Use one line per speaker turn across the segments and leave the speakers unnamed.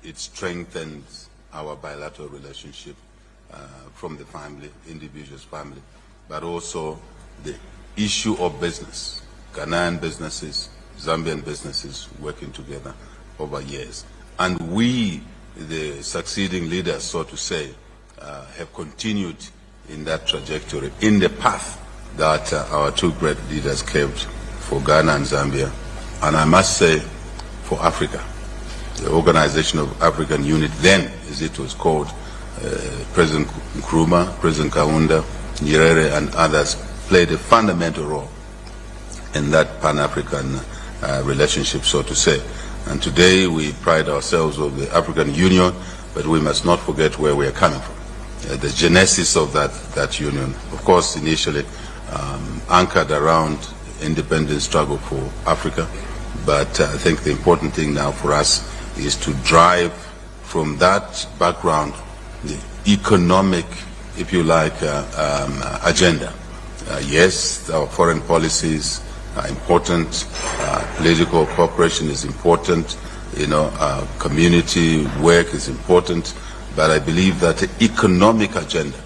it strengthens our bilateral relationship from the family, individual's family, but also the issue of business, Ghanaian businesses, Zambian businesses working together over years. And we, the succeeding leaders, so to say, have continued in that trajectory, in the path that our two great leaders carved for Ghana and Zambia, and I must say, for Africa. The Organization of African Unity, then as it was called, President Nkrumah, President Kaunda, Nyerere and others played a fundamental role in that Pan-African relationship, so to say. And today we pride ourselves on the African Union, but we must not forget where we are coming from. The genesis of that union, of course, initially anchored around independent struggle for Africa, but I think the important thing now for us is to drive from that background the economic, if you like, agenda. Yes, our foreign policies are important, political cooperation is important, community work is important, but I believe that the economic agenda,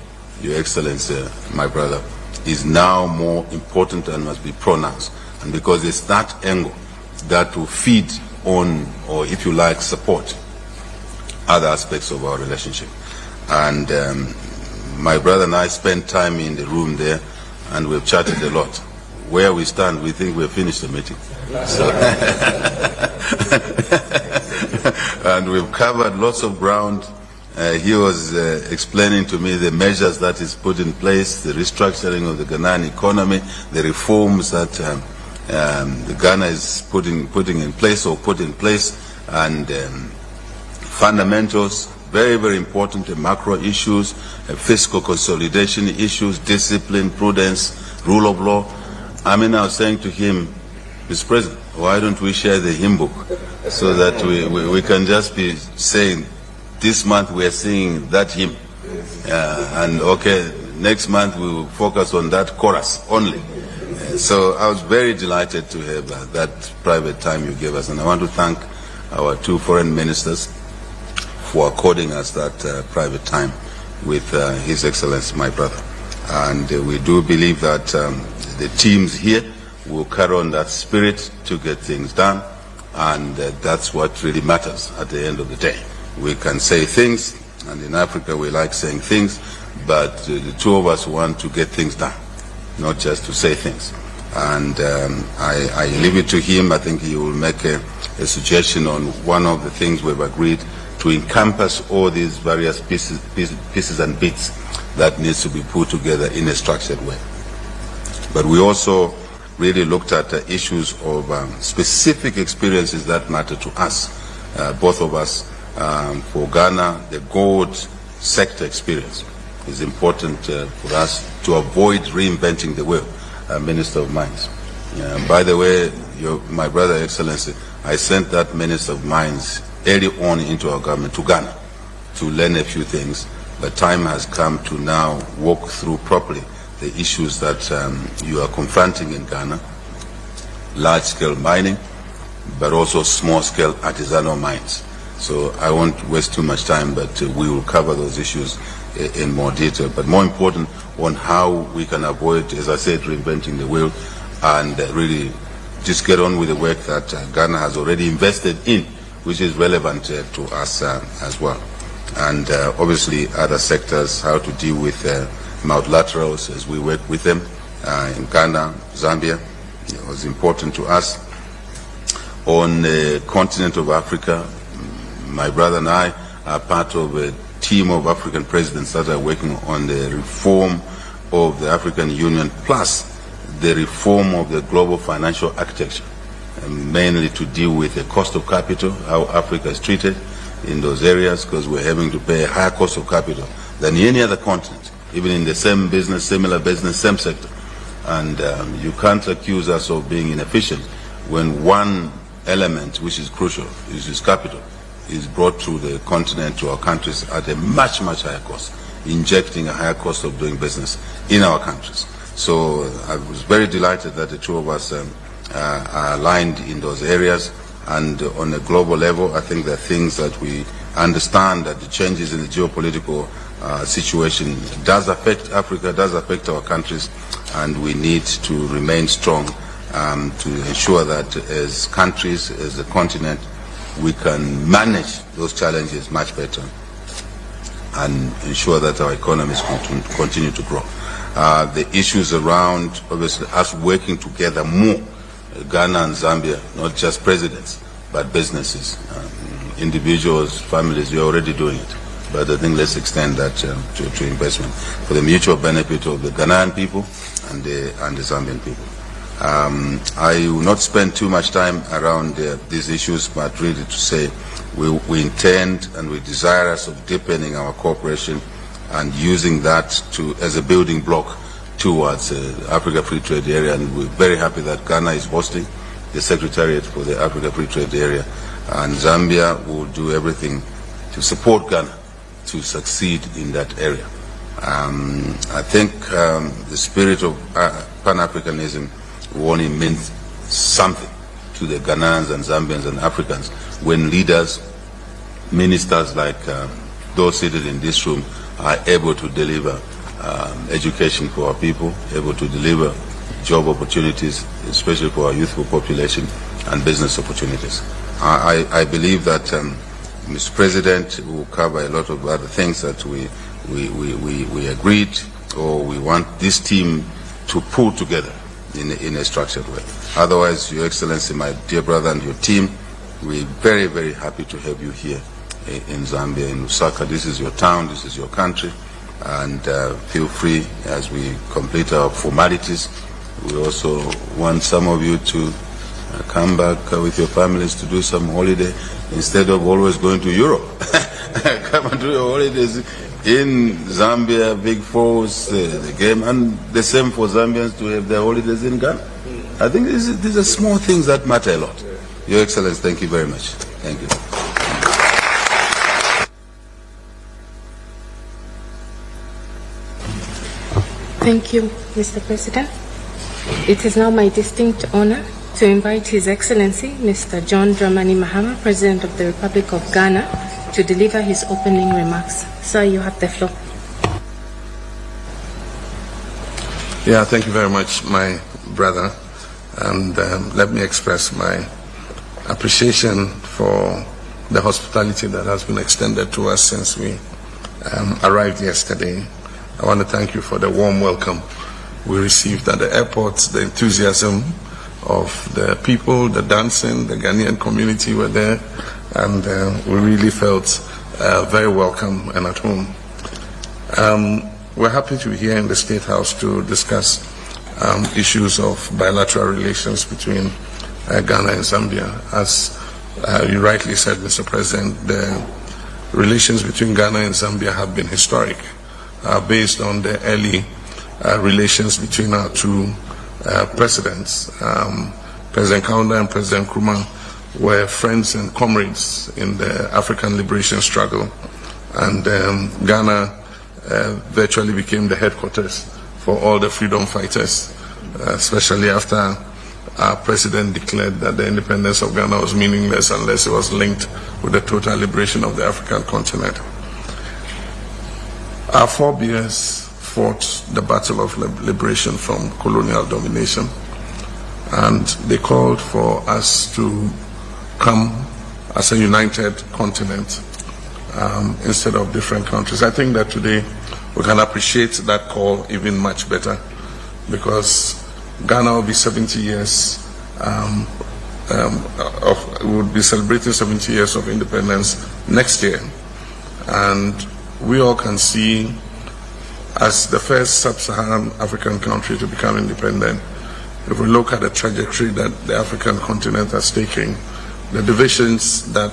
Your Excellency, my brother, is now more important and must be pronounced. And because it's that angle that will feed on, or if you like, support other aspects of our relationship. And my brother and I spent time in the room there, and we've chatted a lot. Where we stand, we think we've finished the meeting. So and we've covered lots of ground. He was explaining to me the measures that is put in place, the restructuring of the Ghanaian economy, the reforms that the Ghana is putting in place or put in place, and fundamentals, very, very important, the macro issues, fiscal consolidation issues, discipline, prudence, rule of law. I was saying to him, Mr. President, why don't we share the hymn book so that we can just be saying, this month we are singing that hymn, and okay, next month we will focus on that chorus only. So I was very delighted to have that private time you gave us, and I want to thank our two foreign ministers for according us that private time with His Excellency, my brother. And we do believe that the teams here will carry on that spirit to get things done, and that's what really matters at the end of the day. We can say things, and in Africa we like saying things, but the two of us want to get things done, not just to say things. And I leave it to him. I think he will make a suggestion on one of the things we've agreed to encompass all these various pieces and bits that needs to be put together in a structured way. But we also really looked at issues of specific experiences that matter to us, both of us. For Ghana, the gold sector experience is important for us to avoid reinventing the wheel, Minister of Mines. By the way, my brother, Excellency, I sent that Minister of Mines early on into our government to Ghana to learn a few things, but time has come to now walk through properly the issues that you are confronting in Ghana, large-scale mining, but also small-scale artisanal mines. So I won't waste too much time, but we will cover those issues in more detail. But more important, on how we can avoid, as I said, reinventing the wheel, and really just get on with the work that Ghana has already invested in, which is relevant to us as well. And obviously other sectors, how to deal with multilaterals as we work with them in Ghana, Zambia. It was important to us. On the continent of Africa, my brother and I are part of a team of African presidents that are working on the reform of the African Union, plus the reform of the global financial architecture, mainly to deal with the cost of capital, how Africa is treated in those areas, because we're having to pay a higher cost of capital than any other continent, even in the same business, similar business, same sector. And you can't accuse us of being inefficient when one element, which is crucial, is capital, is brought to the continent, to our countries, at a much, much higher cost, injecting a higher cost of doing business in our countries. So I was very delighted that the two of us are aligned in those areas, And on a global level, I think there are things that we understand that the changes in the geopolitical situation does affect Africa, does affect our countries, and we need to remain strong to ensure that as countries, as a continent, we can manage those challenges much better and ensure that our economies continue to grow. The issues around, obviously, us working together more, Ghana and Zambia, not just presidents, but businesses, individuals, families, we're already doing it. But I think let's extend that to investment for the mutual benefit of the Ghanaian people and the Zambian people. I will not spend too much time around these issues, but really to say we intend and we're desirous of deepening our cooperation and using that as a building block towards the Africa Free Trade Area. And we're very happy that Ghana is hosting the Secretariat for the Africa Free Trade Area, and Zambia will do everything to support Ghana to succeed in that area. I think the spirit of Pan-Africanism only means something to the Ghanaians and Zambians and Africans when leaders, ministers like those seated in this room are able to deliver education for our people, able to deliver job opportunities, especially for our youthful population, and business opportunities. I believe that Mr. President will cover a lot of other things that we agreed or we want this team to pull together in a structured way. Otherwise, Your Excellency, my dear brother, and your team, we're very, very happy to have you here in Zambia, in Lusaka. This is your town, this is your country, and feel free as we complete our formalities. We also want some of you to come back with your families to do some holiday instead of always going to Europe. Come and do your holidays in Zambia, Big Falls, the game, and the same for Zambians to have their holidays in Ghana. I think these are small things that matter a lot. Your Excellency, thank you very much. Thank you.
Thank you, Mr. President. It is now my distinct honor to invite His Excellency, Mr. John Dramani Mahama, President of the Republic of Ghana, to deliver his opening remarks. Sir, you have the floor.
Yeah, thank you very much, my brother. And let me express my appreciation for the hospitality that has been extended to us since we arrived yesterday. I want to thank you for the warm welcome we received at the airport, the enthusiasm of the people, the dancing, the Ghanaian community were there, and we really felt very welcome and at home. We're happy to be here in the State House to discuss issues of bilateral relations between Ghana and Zambia. As you rightly said, Mr. President, the relations between Ghana and Zambia have been historic, based on the early relations between our two presidents. President Kaunda and President Nkrumah were friends and comrades in the African liberation struggle, and Ghana virtually became the headquarters for all the freedom fighters, especially after our president declared that the independence of Ghana was meaningless unless it was linked with the total liberation of the African continent. Our forebears fought the battle of liberation from colonial domination, and they called for us to come as a united continent instead of different countries. I think that today we can appreciate that call even much better, because Ghana will be 70 years would be celebrating 70 years of independence next year, and we all can see, as the first sub-Saharan African country to become independent, if we look at the trajectory that the African continent has taken, the divisions that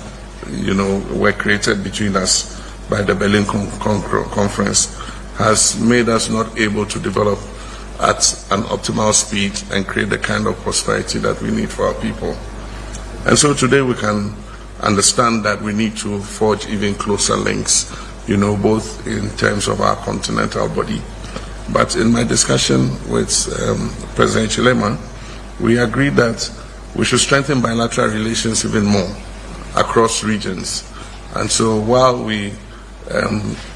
were created between us by the Berlin Conference has made us not able to develop at an optimal speed and create the kind of prosperity that we need for our people. And so today we can understand that we need to forge even closer links, both in terms of our continental body. But in my discussion with President Chilema, we agreed that we should strengthen bilateral relations even more across regions. And so while we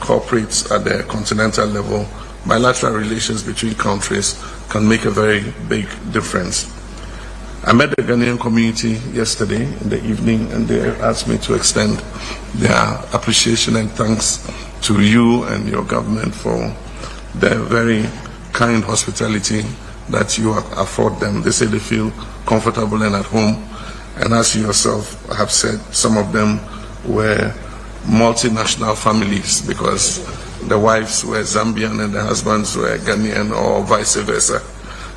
cooperate at the continental level, bilateral relations between countries can make a very big difference. I met the Ghanaian community yesterday in the evening, and they asked me to extend their appreciation and thanks to you and your government for the very kind hospitality that you afford them. They say they feel comfortable and at home. And as you yourself have said, some of them were multinational families because the wives were Zambian and the husbands were Ghanaian, or vice versa.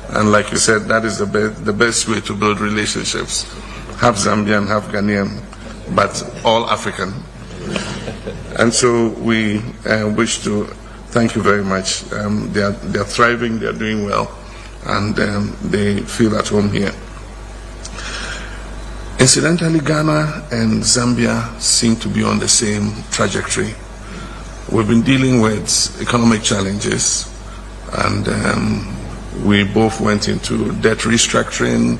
And like you said, that is the best way to build relationships. Half Zambian, half Ghanaian, but all African. And so we wish to thank you very much. They are thriving, they are doing well, and they feel at home here. Incidentally, Ghana and Zambia seem to be on the same trajectory. We've been dealing with economic challenges, and we both went into debt restructuring,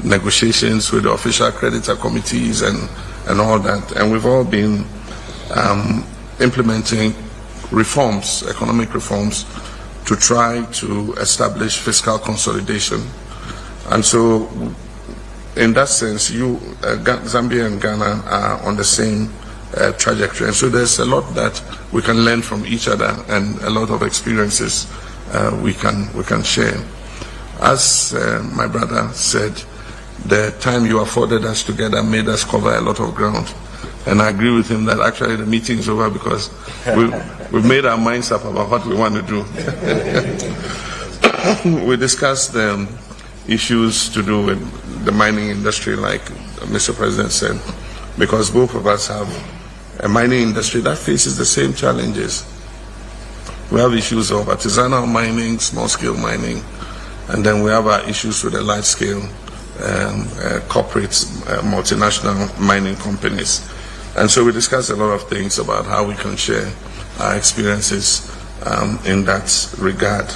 negotiations with the official creditor committees and all that. And we've all been implementing reforms, economic reforms, to try to establish fiscal consolidation. And so in that sense, Zambia and Ghana are on the same trajectory. And so there's a lot that we can learn from each other and a lot of experiences we can share. As my brother said, the time you afforded us together made us cover a lot of ground. And I agree with him that actually the meeting is over because we've made our minds up about what we want to do. We discussed issues to do with the mining industry, like Mr. President said, because both of us have a mining industry that faces the same challenges. We have issues of artisanal mining, small-scale mining, and then we have our issues with the large-scale corporate multinational mining companies. And so we discussed a lot of things about how we can share our experiences in that regard.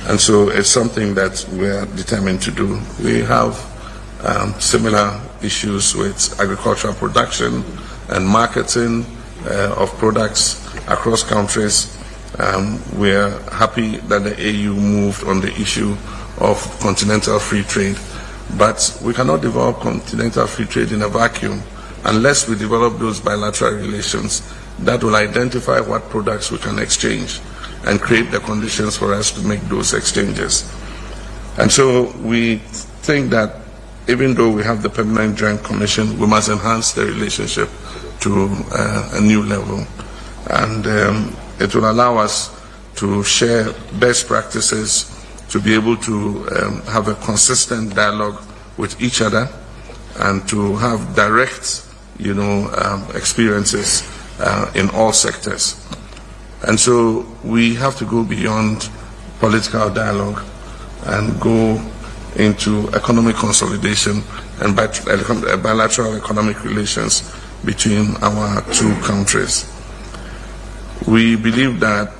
And so it's something that we are determined to do. We have similar issues with agricultural production and marketing of products across countries. We are happy that the AU moved on the issue of continental free trade, but we cannot develop continental free trade in a vacuum unless we develop those bilateral relations that will identify what products we can exchange and create the conditions for us to make those exchanges. And so we think that even though we have the Permanent Joint Commission, we must enhance the relationship to a new level. And it will allow us to share best practices, to be able to have a consistent dialogue with each other, and to have direct, experiences in all sectors. And so we have to go beyond political dialogue and go into economic consolidation and bilateral economic relations between our two countries. We believe that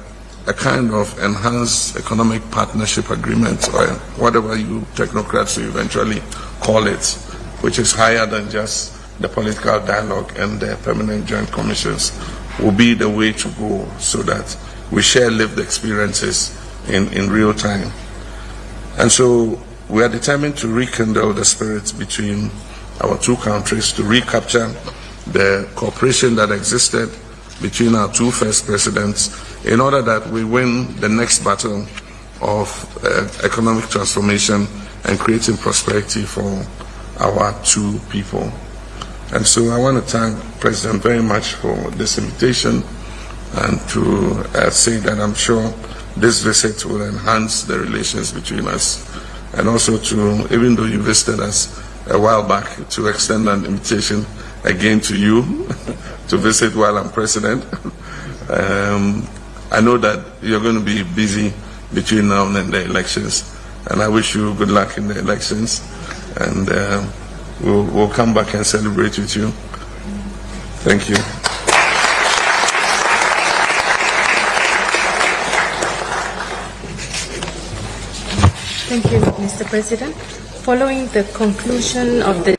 a kind of enhanced economic partnership agreement, or whatever you technocrats will eventually call it, which is higher than just the political dialogue and the Permanent Joint Commissions, will be the way to go, so that we share lived experiences in real time. And so we are determined to rekindle the spirit between our two countries, to recapture the cooperation that existed between our two first presidents, in order that we win the next battle of economic transformation and creating prosperity for our two people. And so I want to thank President very much for this invitation, and to say that I'm sure this visit will enhance the relations between us, and also to, even though you visited us a while back, to extend an invitation again to you to visit while I'm president. I know that you're going to be busy between now and the elections, and I wish you good luck in the elections, and we'll come back and celebrate with you. Thank you.
Thank you, Mr. President. Following the conclusion of the